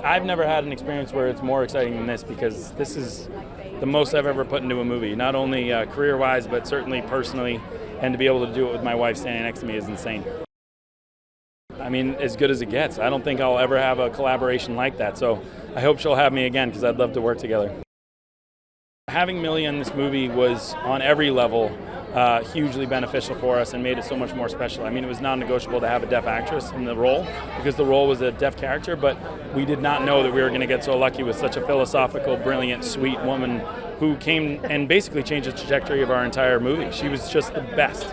I've never had an experience where it's more exciting than this, because this is the most I've ever put into a movie, not only career-wise, but certainly personally, and to be able to do it with my wife standing next to me is insane. I mean, as good as it gets. I don't think I'll ever have a collaboration like that, so I hope she'll have me again, because I'd love to work together. Having Millie in this movie was, on every level, hugely beneficial for us and made it so much more special. I mean, it was non-negotiable to have a deaf actress in the role, because the role was a deaf character, but we did not know that we were going to get so lucky with such a philosophical, brilliant, sweet woman who came and basically changed the trajectory of our entire movie. She was just the best.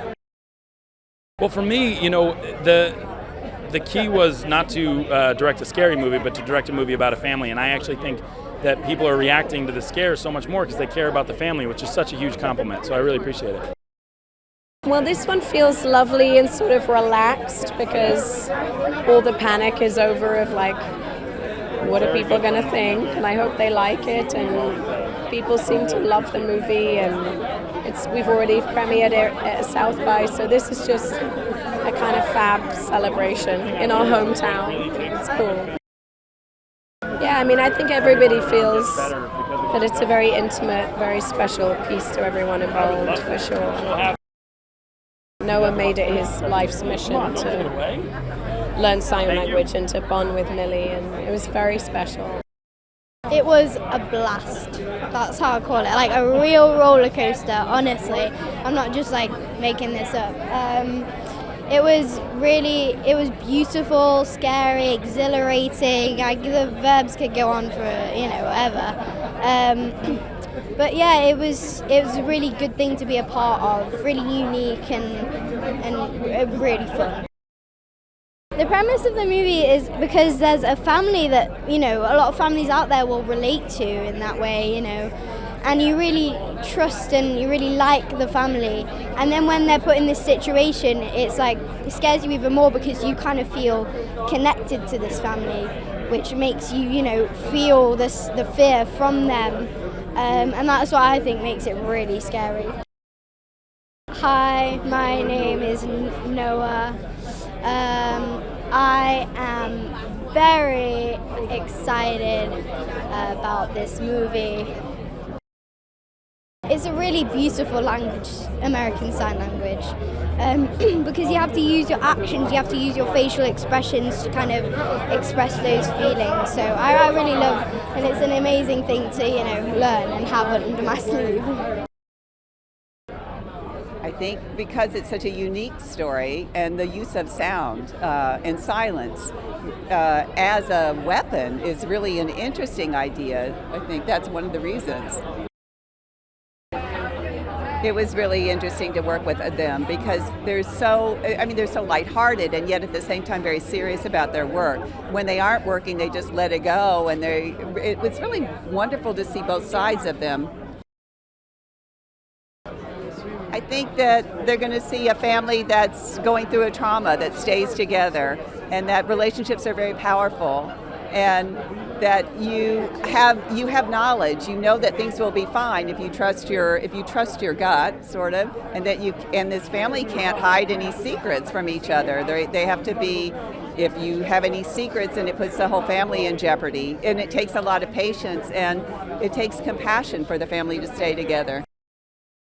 Well, for me, you know, the key was not to direct a scary movie, but to direct a movie about a family, and I actually think that people are reacting to the scares so much more because they care about the family, which is such a huge compliment, so I really appreciate it. Well, this one feels lovely and sort of relaxed, because all the panic is over of like, what are people going to think? And I hope they like it, and people seem to love the movie, and we've already premiered it at South by, so this is just a kind of fab celebration in our hometown. It's cool. Yeah, I mean, I think everybody feels that it's a very intimate, very special piece to everyone involved, for sure. Noah made it his life's mission to learn sign language and to bond with Millie, and it was very special. It was a blast. That's how I call it. Like a real roller coaster, honestly. I'm not just like making this up. It was beautiful, scary, exhilarating. The verbs could go on for, ever. But yeah, it was a really good thing to be a part of, really unique and really fun. The premise of the movie is because there's a family that, a lot of families out there will relate to in that way, and you really trust and you really like the family. And then when they're put in this situation, it's like, it scares you even more because you kind of feel connected to this family, which makes you, feel the fear from them. And that's what I think makes it really scary. Hi, my name is Noah. I am very excited about this movie. It's a really beautiful language, American Sign Language, because you have to use your actions, you have to use your facial expressions to kind of express those feelings. So I really love, and it's an amazing thing to, learn and have under my sleeve. I think because it's such a unique story, and the use of sound and silence as a weapon is really an interesting idea. I think that's one of the reasons. It was really interesting to work with them because they're so lighthearted and yet at the same time very serious about their work. When they aren't working, they just let it go, and it was really wonderful to see both sides of them I think that they're going to see a family that's going through a trauma that stays together, and that relationships are very powerful, and that you have knowledge. You know that things will be fine if you trust your gut, sort of, and that this family can't hide any secrets from each other. They have to be. If you have any secrets, and it puts the whole family in jeopardy, and it takes a lot of patience and it takes compassion for the family to stay together.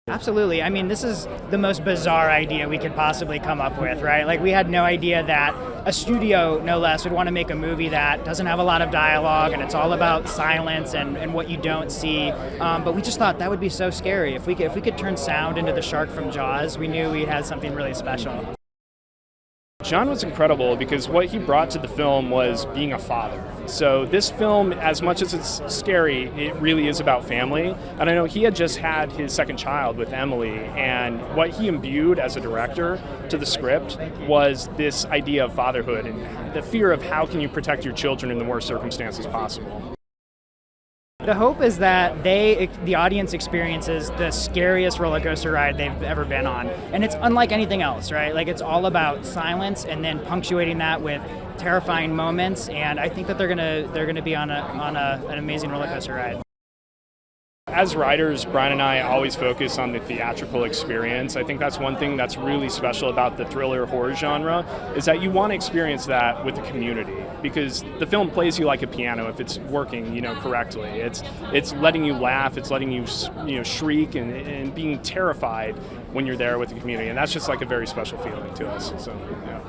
Absolutely. I mean, this is the most bizarre idea we could possibly come up with, right? Like, we had no idea that a studio, no less, would want to make a movie that doesn't have a lot of dialogue and it's all about silence and what you don't see. But we just thought that would be so scary. If we could turn sound into the shark from Jaws, we knew we had something really special. John was incredible because what he brought to the film was being a father. So this film, as much as it's scary, it really is about family. And I know he had just had his second child with Emily, and what he imbued as a director to the script was this idea of fatherhood and the fear of how can you protect your children in the worst circumstances possible. The hope is that the audience experiences the scariest roller coaster ride they've ever been on. And it's unlike anything else, right? Like, it's all about silence and then punctuating that with terrifying moments. And I think that they're gonna be on an amazing roller coaster ride. As writers, Brian and I always focus on the theatrical experience. I think that's one thing that's really special about the thriller horror genre, is that you want to experience that with the community, because the film plays you like a piano if it's working, correctly. It's letting you laugh, it's letting you, shriek and being terrified when you're there with the community, and that's just like a very special feeling to us. So, yeah.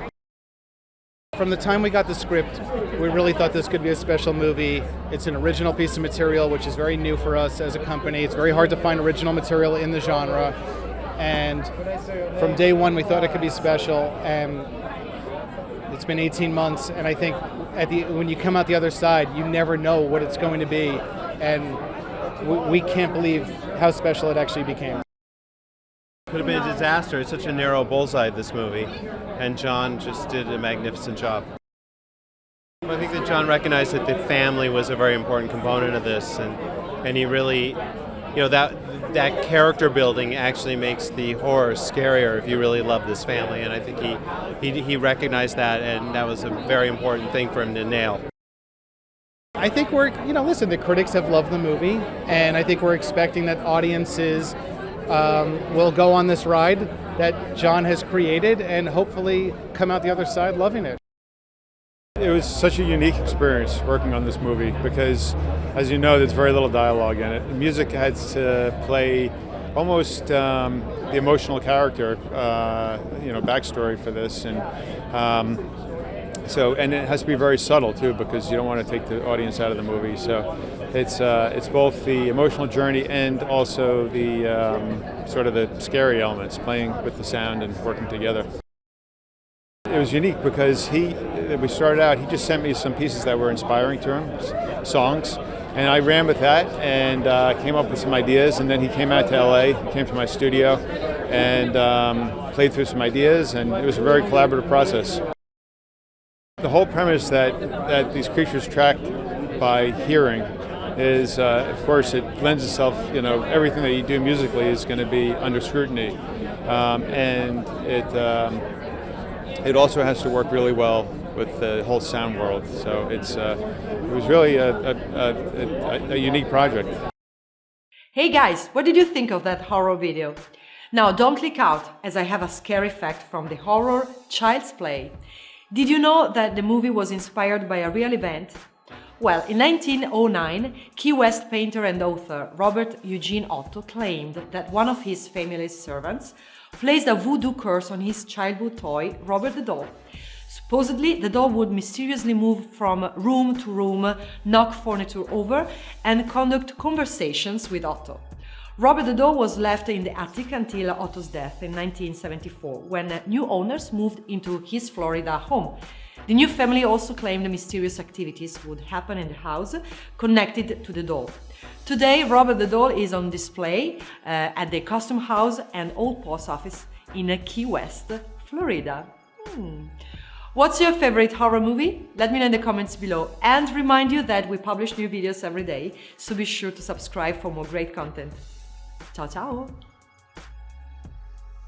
From the time we got the script, we really thought this could be a special movie. It's an original piece of material, which is very new for us as a company. It's very hard to find original material in the genre. And from day one, we thought it could be special. And it's been 18 months. And I think when you come out the other side, you never know what it's going to be. And we can't believe how special it actually became. It would have been a disaster. It's such a narrow bullseye, this movie, and John just did a magnificent job. I think that John recognized that the family was a very important component of this, and he really, that character building actually makes the horror scarier if you really love this family, and I think he recognized that, and that was a very important thing for him to nail. I think listen, the critics have loved the movie, and I think we're expecting that audiences will go on this ride that John has created and hopefully come out the other side loving it. It was such a unique experience working on this movie because, as you know, there's very little dialogue in it. The music has to play almost the emotional character, backstory for this, and and it has to be very subtle too, because you don't want to take the audience out of the movie. So it's both the emotional journey and also the sort of the scary elements, playing with the sound and working together. It was unique because we started out, he just sent me some pieces that were inspiring to him, songs, and I ran with that and came up with some ideas, and then he came out to LA, he came to my studio and played through some ideas, and it was a very collaborative process. The whole premise that these creatures track by hearing is, of course, it lends itself, everything that you do musically is going to be under scrutiny. And it also has to work really well with the whole sound world. So it was really a unique project. Hey guys, what did you think of that horror video? Now don't click out, as I have a scary fact from the horror Child's Play. Did you know that the movie was inspired by a real event? Well, in 1909, Key West painter and author Robert Eugene Otto claimed that one of his family's servants placed a voodoo curse on his childhood toy, Robert the doll. Supposedly, the doll would mysteriously move from room to room, knock furniture over, and conduct conversations with Otto. Robert the doll was left in the attic until Otto's death in 1974, when new owners moved into his Florida home. The new family also claimed mysterious activities would happen in the house connected to the doll. Today, Robert the doll is on display at the Custom House and Old Post Office in Key West, Florida. What's your favorite horror movie? Let me know in the comments below, and remind you that we publish new videos every day, so be sure to subscribe for more great content. Ciao ciao!